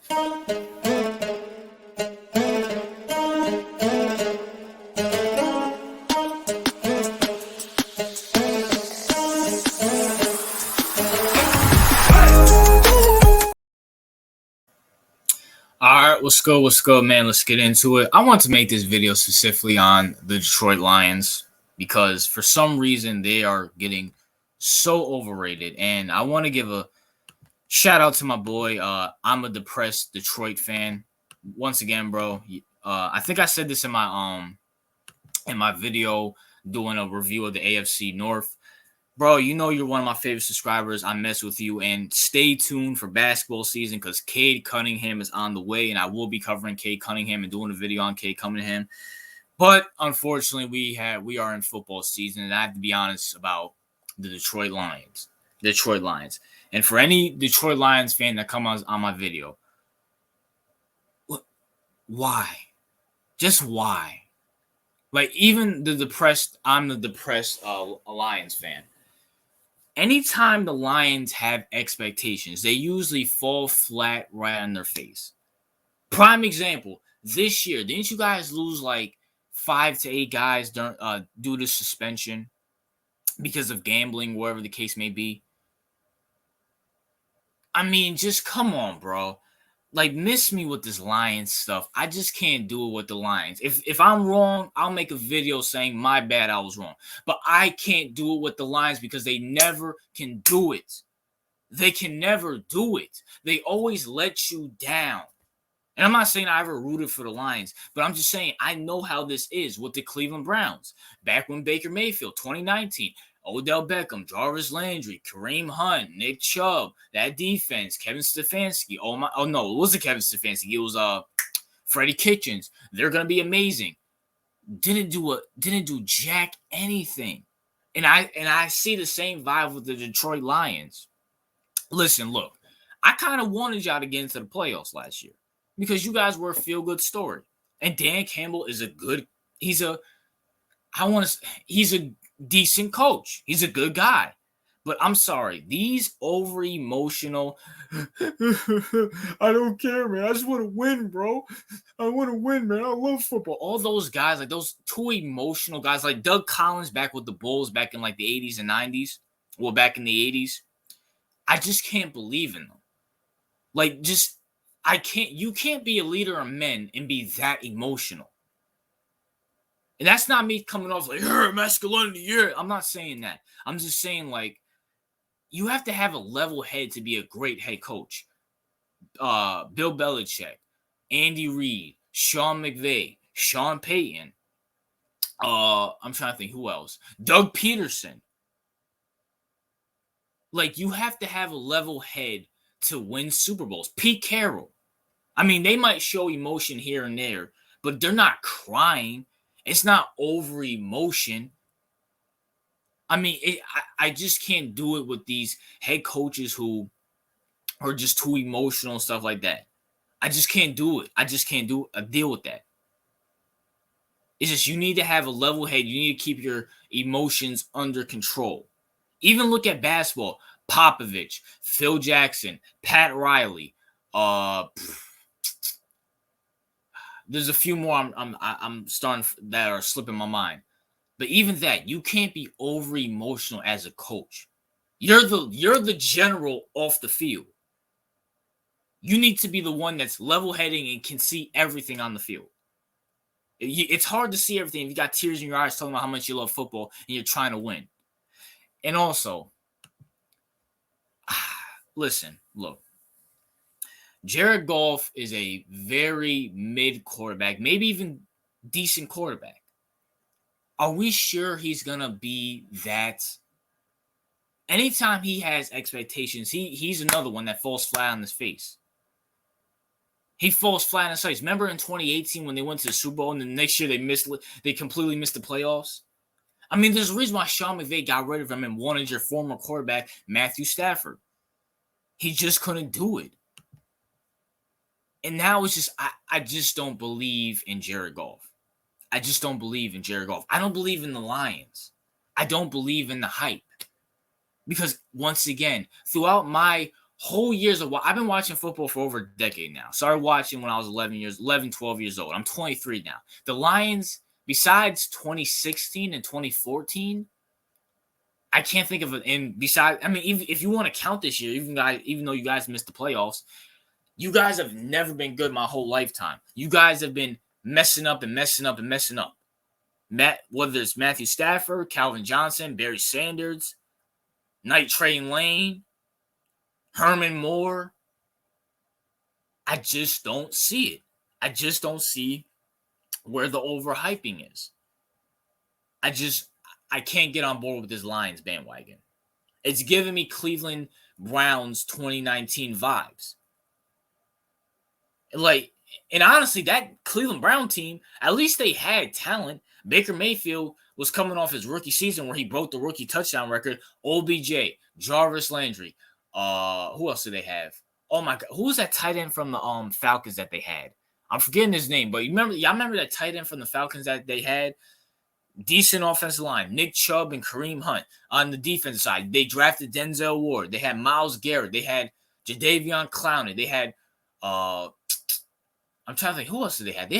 All right, what's good? What's good, man? Let's get into it. I want to make this video specifically on the Detroit Lions because for some reason they are getting so overrated. And I want to give a shout out to my boy. I'm a depressed Detroit fan. Once again, bro. I think I said this in my video doing a review of the AFC North. Bro, you know you're one of my favorite subscribers. I mess with you, and stay tuned for basketball season because Cade Cunningham is on the way, and I will be covering Cade Cunningham and doing a video on Cade Cunningham. But unfortunately, we are in football season, and I have to be honest about the Detroit Lions. And for any Detroit Lions fan that comes on my video, why? Just why? Like, even I'm the depressed Lions fan. Anytime the Lions have expectations, they usually fall flat right on their face. Prime example, this year, didn't you guys lose like 5 to 8 guys due to suspension because of gambling, whatever the case may be? I mean, just come on, bro. Like, miss me with this Lions stuff. I just can't do it with the Lions. If I'm wrong, I'll make a video saying my bad, I was wrong. But I can't do it with the Lions because they never can do it. They can never do it. They always let you down. And I'm not saying I ever rooted for the Lions, but I'm just saying I know how this is with the Cleveland Browns. Back when Baker Mayfield, 2019, Odell Beckham, Jarvis Landry, Kareem Hunt, Nick Chubb, that defense, Kevin Stefanski. Oh no, it wasn't Kevin Stefanski. It was Freddie Kitchens. They're gonna be amazing. Didn't do jack anything. And I see the same vibe with the Detroit Lions. Listen, look, I kind of wanted y'all to get into the playoffs last year because you guys were a feel-good story. And Dan Campbell is he's a decent coach. He's a good guy. But I'm sorry, these over-emotional, I don't care, man. I just want to win, bro. I want to win, man. I love football. All those guys, like those too emotional guys, like Doug Collins back with the Bulls back in like the 80s and 90s. Well, back in the 80s. I just can't believe in them. Like, you can't be a leader of men and be that emotional. And that's not me coming off like, masculinity, yeah. I'm not saying that. I'm just saying, like, you have to have a level head to be a great head coach. Bill Belichick, Andy Reid, Sean McVay, Sean Payton. I'm trying to think who else. Doug Peterson. Like, you have to have a level head to win Super Bowls. Pete Carroll. I mean, they might show emotion here and there, but they're not crying. It's not over emotion. I mean, I just can't do it with these head coaches who are just too emotional and stuff like that. I just can't do it. I just can't deal with that. It's just you need to have a level head. You need to keep your emotions under control. Even look at basketball. Popovich, Phil Jackson, Pat Riley. There's a few more I'm starting that are slipping my mind. But even that, you can't be over emotional as a coach. You're the general off the field. You need to be the one that's level-heading and can see everything on the field. It's hard to see everything if you got tears in your eyes talking about how much you love football and you're trying to win. And also, listen, look. Jared Goff is a very mid quarterback, maybe even decent quarterback. Are we sure he's going to be that? Anytime he has expectations, he's another one that falls flat on his face. He falls flat on his face. Remember in 2018 when they went to the Super Bowl and the next year they completely missed the playoffs? I mean, there's a reason why Sean McVay got rid of him and wanted your former quarterback, Matthew Stafford. He just couldn't do it. And now it's just, I just don't believe in Jared Goff. I just don't believe in Jared Goff. I don't believe in the Lions. I don't believe in the hype. Because once again, throughout my whole years of I've been watching football for over a decade now. Started watching when I was 12 years old. I'm 23 now. The Lions, besides 2016 and 2014, I can't think of it. And besides, I mean, even if you want to count this year, even though you guys missed the playoffs, you guys have never been good my whole lifetime. You guys have been messing up and messing up and messing up. Whether it's Matthew Stafford, Calvin Johnson, Barry Sanders, Night Train Lane, Herman Moore, I just don't see it. I just don't see where the overhyping is. I can't get on board with this Lions bandwagon. It's giving me Cleveland Browns 2019 vibes. Like, and honestly, that Cleveland Brown team, at least they had talent. Baker Mayfield was coming off his rookie season where he broke the rookie touchdown record. OBJ, Jarvis Landry. Who else did they have? Oh my God, who was that tight end from the Falcons that they had? I'm forgetting his name, but y'all remember that tight end from the Falcons that they had? Decent offensive line. Nick Chubb and Kareem Hunt. On the defensive side, they drafted Denzel Ward. They had Myles Garrett. They had Jadeveon Clowney. They had I'm trying to think, who else did they have? They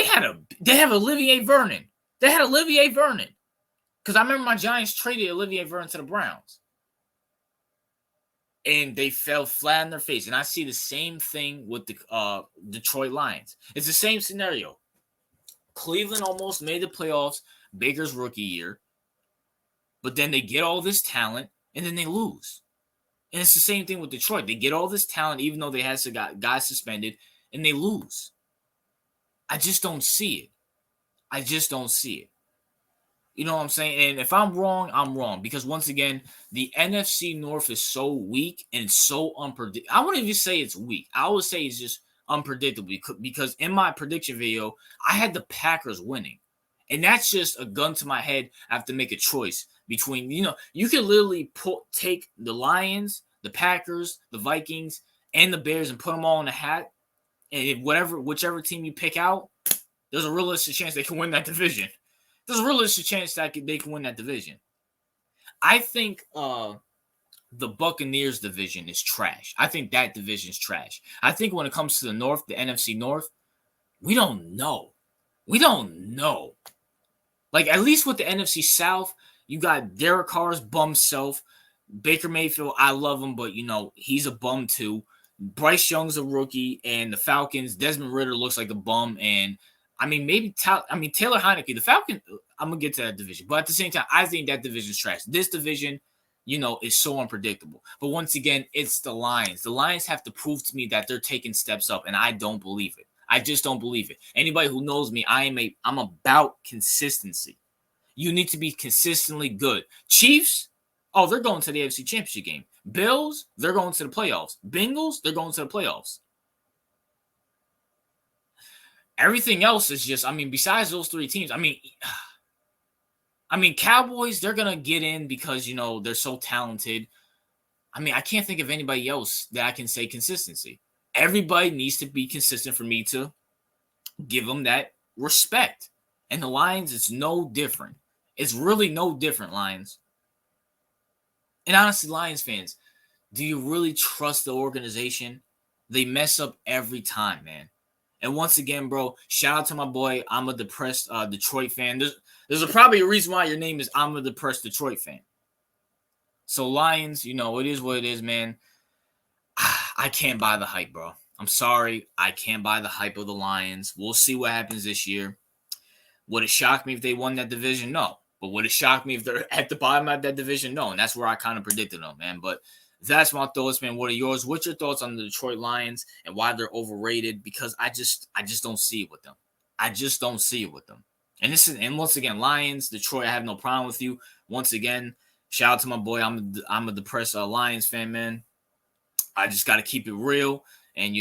have Olivier Vernon. They had Olivier Vernon. Because I remember my Giants traded Olivier Vernon to the Browns. And they fell flat on their face. And I see the same thing with the Detroit Lions. It's the same scenario. Cleveland almost made the playoffs Baker's rookie year. But then they get all this talent, and then they lose. And it's the same thing with Detroit. They get all this talent, even though they had some guys suspended, and they lose. I just don't see it. I just don't see it. You know what I'm saying? And if I'm wrong, I'm wrong. Because once again, the NFC North is so weak and so unpredictable. I wouldn't even say it's weak. I would say it's just unpredictable. Because in my prediction video, I had the Packers winning. And that's just a gun to my head. I have to make a choice between, you can literally take the Lions, the Packers, the Vikings, and the Bears and put them all in a hat. And whichever team you pick out, there's a realistic chance they can win that division. There's a realistic chance that they can win that division. I think the Buccaneers division is trash. I think that division is trash. I think when it comes to the North, the NFC North, we don't know. We don't know. Like, at least with the NFC South, you got Derek Carr's bum self. Baker Mayfield, I love him, but, he's a bum too. Bryce Young's a rookie, and the Falcons, Desmond Ridder looks like a bum, and Taylor Heineke, the Falcons, I'm going to get to that division. But at the same time, I think that division is trash. This division, is so unpredictable. But once again, it's the Lions. The Lions have to prove to me that they're taking steps up, and I don't believe it. I just don't believe it. Anybody who knows me, I'm about consistency. You need to be consistently good. Chiefs, they're going to the AFC Championship game. Bills, they're going to the playoffs. Bengals, they're going to the playoffs. Everything else is just, besides those three teams, Cowboys, they're going to get in because, they're so talented. I can't think of anybody else that I can say consistency. Everybody needs to be consistent for me to give them that respect. And the Lions, it's no different. It's really no different, Lions. And honestly, Lions fans, do you really trust the organization? They mess up every time, man. And once again, bro, shout out to my boy. I'm a depressed Detroit fan. There's probably a reason why your name is I'm a depressed Detroit fan. So Lions, it is what it is, man. I can't buy the hype, bro. I'm sorry. I can't buy the hype of the Lions. We'll see what happens this year. Would it shock me if they won that division? No. But would it shock me if they're at the bottom of that division? No. And that's where I kind of predicted them, man. But that's my thoughts, man. What are yours? What's your thoughts on the Detroit Lions and why they're overrated? Because I just don't see it with them. I just don't see it with them. And once again, Lions, Detroit, I have no problem with you. Once again, shout out to my boy. I'm a depressed Lions fan, man. I just got to keep it real. And,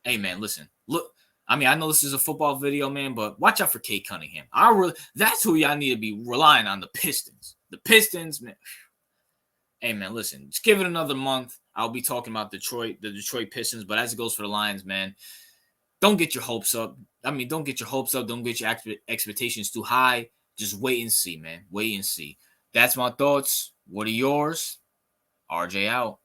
hey, man, listen. Look, I know this is a football video, man, but watch out for Kate Cunningham. That's who y'all need to be relying on, the Pistons. The Pistons, man. Hey, man, listen. Just give it another month. I'll be talking about the Detroit Pistons. But as it goes for the Lions, man, don't get your hopes up. Don't get your hopes up. Don't get your expectations too high. Just wait and see, man. Wait and see. That's my thoughts. What are yours? RJ out.